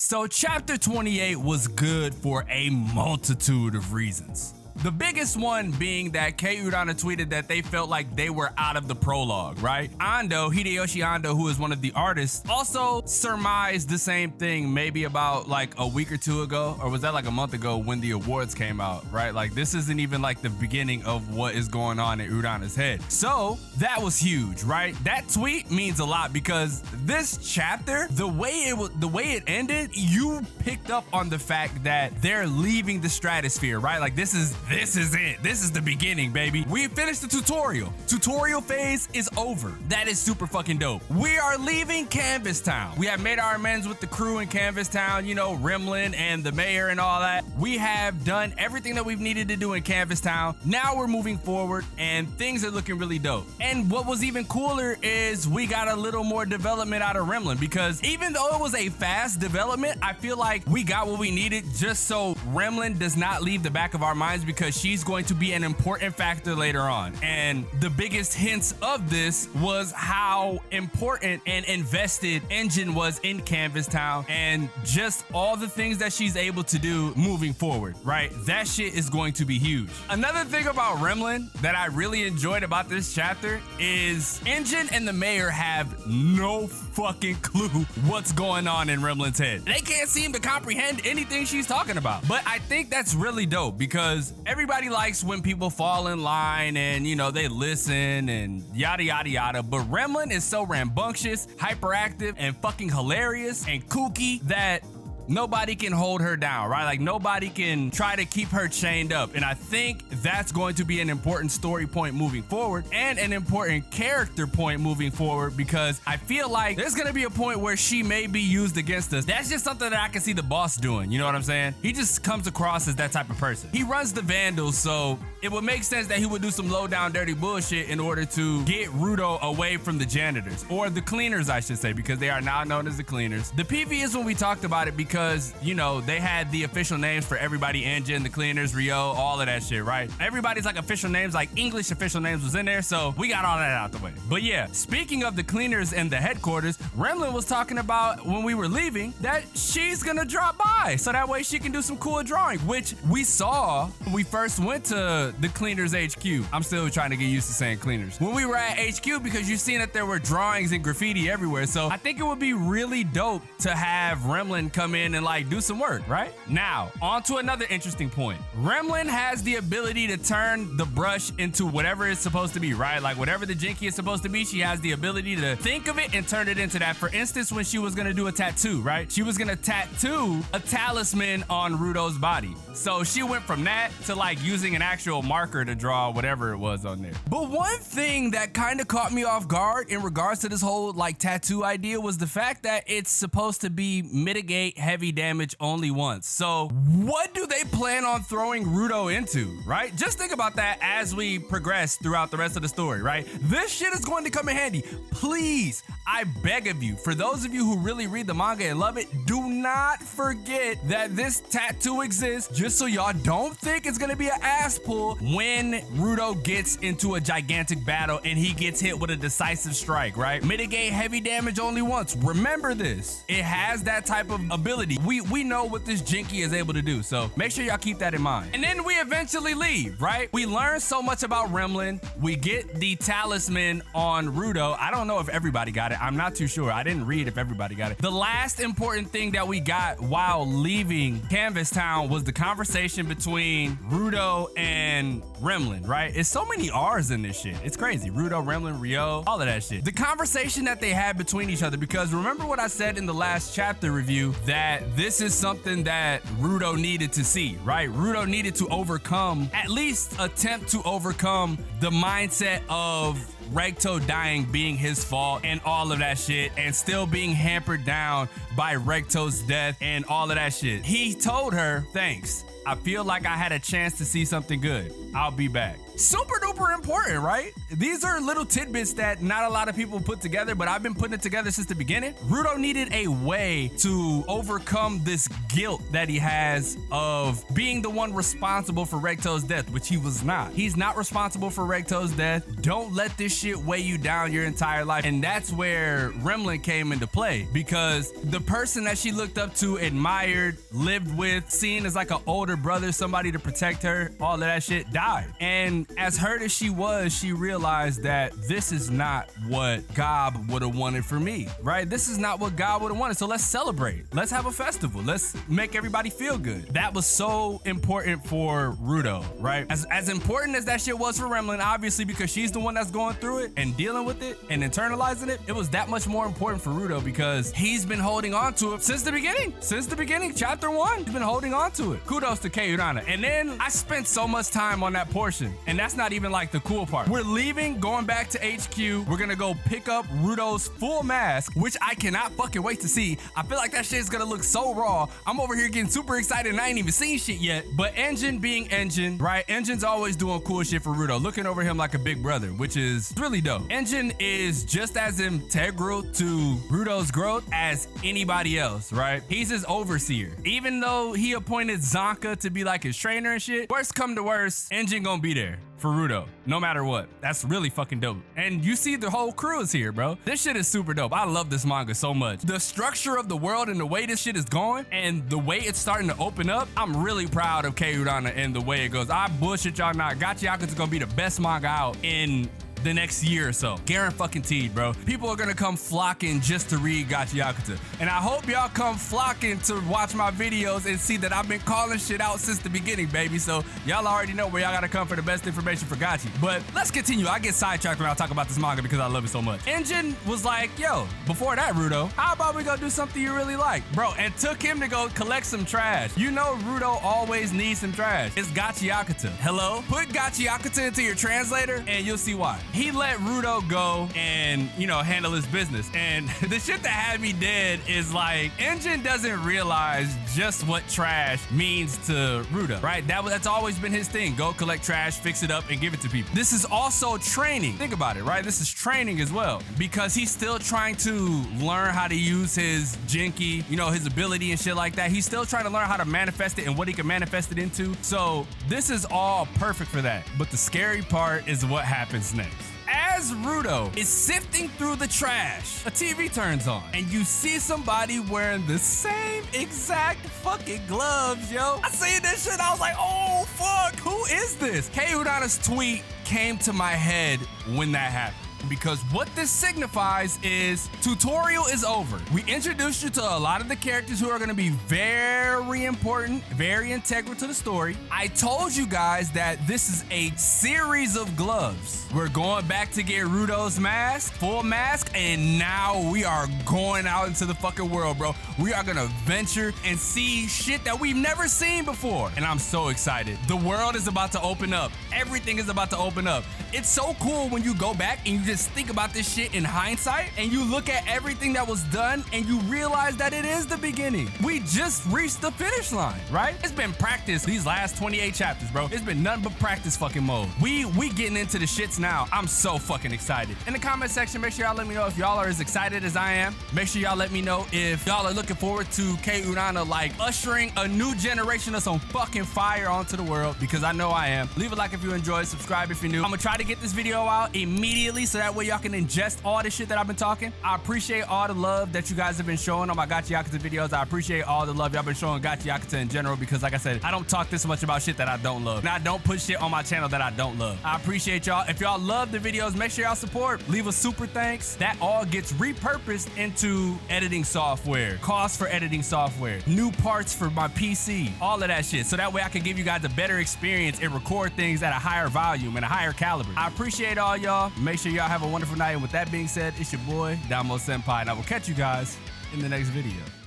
So chapter 28 was good for a multitude of reasons. The biggest one being that Udana tweeted that they felt like they were out of the prologue, right? Hideyoshi Ando, who is one of the artists, also surmised the same thing maybe about like a week or two ago, or was that like a month ago when the awards came out, right? Like this isn't even like the beginning of what is going on in Udana's head. So that was huge, right? That tweet means a lot because this chapter, the way it ended, you picked up on the fact that they're leaving the stratosphere, right? Like this is it. This is the beginning, baby. We finished the tutorial. Tutorial phase is over. That is super fucking dope. We are leaving Canvas Town. We have made our amends with the crew in Canvas Town, you know, Ramblin and the mayor and all that. We have done everything that we've needed to do in Canvas Town. Now we're moving forward and things are looking really dope. And what was even cooler is we got a little more development out of Ramblin because even though it was a fast development, I feel like we got what we needed just so Ramblin does not leave the back of our minds because she's going to be an important factor later on. And the biggest hints of this was how important and invested Engine was in Canvas Town and just all the things that she's able to do moving forward, right? That shit is going to be huge. Another thing about Ramblin that I really enjoyed about this chapter is Engine and the mayor have no fucking clue what's going on in Remblin's head. They can't seem to comprehend anything she's talking about. But I think that's really dope because everybody likes when people fall in line and, you know, they listen and yada, yada, yada. But Ramblin is so rambunctious, hyperactive, and fucking hilarious and kooky that nobody can hold her down, right? Like nobody can try to keep her chained up. And I think that's going to be an important story point moving forward and an important character point moving forward because I feel like there's going to be a point where she may be used against us. That's just something that I can see the boss doing. You know what I'm saying? He just comes across as that type of person. He runs the Vandals, so it would make sense that he would do some low down dirty bullshit in order to get Rudo away from the janitors or the cleaners, I should say, because they are now known as the cleaners. The PV is when we talked about it because you know, they had the official names for everybody, Engine, the cleaners, Rio, all of that shit, right? Everybody's like official names, like English official names was in there, so we got all that out the way. But yeah, speaking of the cleaners and the headquarters, Ramblin was talking about when we were leaving that she's gonna drop by so that way she can do some cool drawing, which we saw when we first went to the cleaners HQ. I'm still trying to get used to saying cleaners. When we were at HQ, because you've seen that there were drawings and graffiti everywhere, so I think it would be really dope to have Ramblin come in and like do some work, right? Now, on to another interesting point. Ramblin has the ability to turn the brush into whatever it's supposed to be, right? Like whatever the Jinky is supposed to be, she has the ability to think of it and turn it into that. For instance, when she was gonna do a tattoo, right? She was gonna tattoo a talisman on Rudo's body. So she went from that to like using an actual marker to draw whatever it was on there. But one thing that kind of caught me off guard in regards to this whole like tattoo idea was the fact that it's supposed to be mitigate heavy damage only once. So what do they plan on throwing Rudo into, right? Just think about that as we progress throughout the rest of the story, right? This shit is going to come in handy. Please, I beg of you, for those of you who really read the manga and love it, do not forget that this tattoo exists just so y'all don't think it's gonna be an ass pull when Rudo gets into a gigantic battle and he gets hit with a decisive strike, right? Mitigate heavy damage only once. Remember this. It has that type of ability. We know what this Jinky is able to do, so make sure y'all keep that in mind. And then we eventually leave, right? We learn so much about Ramblin. We get the talisman on Rudo. I don't know if everybody got it. I'm not too sure. I didn't read if everybody got it. The last important thing that we got while leaving Canvas Town was the conversation between Rudo and Ramblin, right? It's so many R's in this shit. It's crazy. Rudo, Ramblin, Rio, all of that shit. The conversation that they had between each other, because remember what I said in the last chapter review, that this is something that Rudo needed to see, right? Rudo needed to overcome, at least attempt to overcome the mindset of Recto dying being his fault and all of that shit, and still being hampered down by Recto's death and all of that shit. He told her, thanks. I feel like I had a chance to see something good. I'll be back. Super duper important, right? These are little tidbits that not a lot of people put together, but I've been putting it together since the beginning. Rudo needed a way to overcome this guilt that he has of being the one responsible for Recto's death, which he was not. He's not responsible for Recto's death. Don't let this shit weigh you down your entire life. And that's where Ramblin came into play, because the person that she looked up to, admired, lived with, seen as like an older brother, somebody to protect her, all of that shit, died. And as hurt as she was, she realized that this is not what God would have wanted for me, right? This is not what God would have wanted. So let's celebrate. Let's have a festival. Let's make everybody feel good. That was so important for Rudo, right? As important as that shit was for Ramblin, obviously, because she's the one that's going through it and dealing with it and internalizing it, it was that much more important for Rudo because he's been holding on to it since the beginning. Since the beginning, chapter 1, he's been holding on to it. Kudos to Kei Urana. And then I spent so much time on that portion, and that's not even like the cool part. We're leaving, going back to HQ. We're gonna go pick up Rudo's full mask, which I cannot fucking wait to see. I feel like that shit is gonna look so raw. I'm over here getting super excited and I ain't even seen shit yet. But Engine being Engine, right? Engine's always doing cool shit for Rudo, looking over him like a big brother, which is really dope. Engine is just as integral to Rudo's growth as anybody else, right? He's his overseer. Even though he appointed Zonka to be like his trainer and shit, worst come to worst, Engine gonna be there for Rudo, no matter what. That's really fucking dope. And you see the whole crew is here, bro. This shit is super dope. I love this manga so much. The structure of the world and the way this shit is going and the way it's starting to open up, I'm really proud of Kei Urana and the way it goes. I bullshit y'all not. Gachiakuta is gonna be the best manga out in the next year or so. Guaranteed, bro. People are gonna come flocking just to read Gachiakuta. And I hope y'all come flocking to watch my videos and see that I've been calling shit out since the beginning, baby. So y'all already know where y'all gotta come for the best information for Gachi. But let's continue. I get sidetracked when I talk about this manga because I love it so much. Engine was like, yo, before that, Rudo, how about we go do something you really like? Bro, and took him to go collect some trash. You know Rudo always needs some trash. It's Gachiakuta. Hello? Put Gachiakuta into your translator and you'll see why. He let Rudo go and, you know, handle his business. And the shit that had me dead is like, Engine doesn't realize just what trash means to Rudo, right? That's always been his thing. Go collect trash, fix it up, and give it to people. This is also training. Think about it, right? This is training as well, because he's still trying to learn how to use his Jinky, you know, his ability and shit like that. He's still trying to learn how to manifest it and what he can manifest it into. So this is all perfect for that. But the scary part is what happens next. As Rudo is sifting through the trash, a TV turns on and you see somebody wearing the same exact fucking gloves, yo. I seen this shit, I was like, oh fuck, who is this? Kei Urana's tweet came to my head when that happened. Because what this signifies is tutorial is over. We introduced you to a lot of the characters who are going to be very important, very integral to the story. I told you guys that this is a series of gloves. We're going back to get Rudo's mask, full mask, and now we are going out into the fucking world, bro. We are going to venture and see shit that we've never seen before. And I'm so excited. The world is about to open up. Everything is about to open up. It's so cool when you go back and you just think about this shit in hindsight and you look at everything that was done and you realize that it is the beginning. We just reached the finish line, right? It's been practice these last 28 chapters, bro. It's been nothing but practice fucking mode. We getting into the shits now. I'm so fucking excited. In the comment section, make sure y'all let me know if y'all are as excited as I am. Make sure y'all let me know if y'all are looking forward to Kei Urana like ushering a new generation of some fucking fire onto the world, because I know I am. Leave a like if you enjoyed, subscribe if you're new. I'm gonna try to get this video out immediately so that way y'all can ingest all this shit that I've been talking. I appreciate all the love that you guys have been showing on my Gachiakuta videos. I appreciate all the love y'all been showing Gachiakuta in general, because like I said, I don't talk this much about shit that I don't love. And I don't put shit on my channel that I don't love. I appreciate y'all. If y'all love the videos, make sure y'all support. Leave a super thanks. That all gets repurposed into editing software, costs for editing software, new parts for my PC, all of that shit. So that way I can give you guys a better experience and record things at a higher volume and a higher caliber. I appreciate all y'all. Make sure y'all have a wonderful night. And with that being said, it's your boy, xDomoSenpaix, and I will catch you guys in the next video.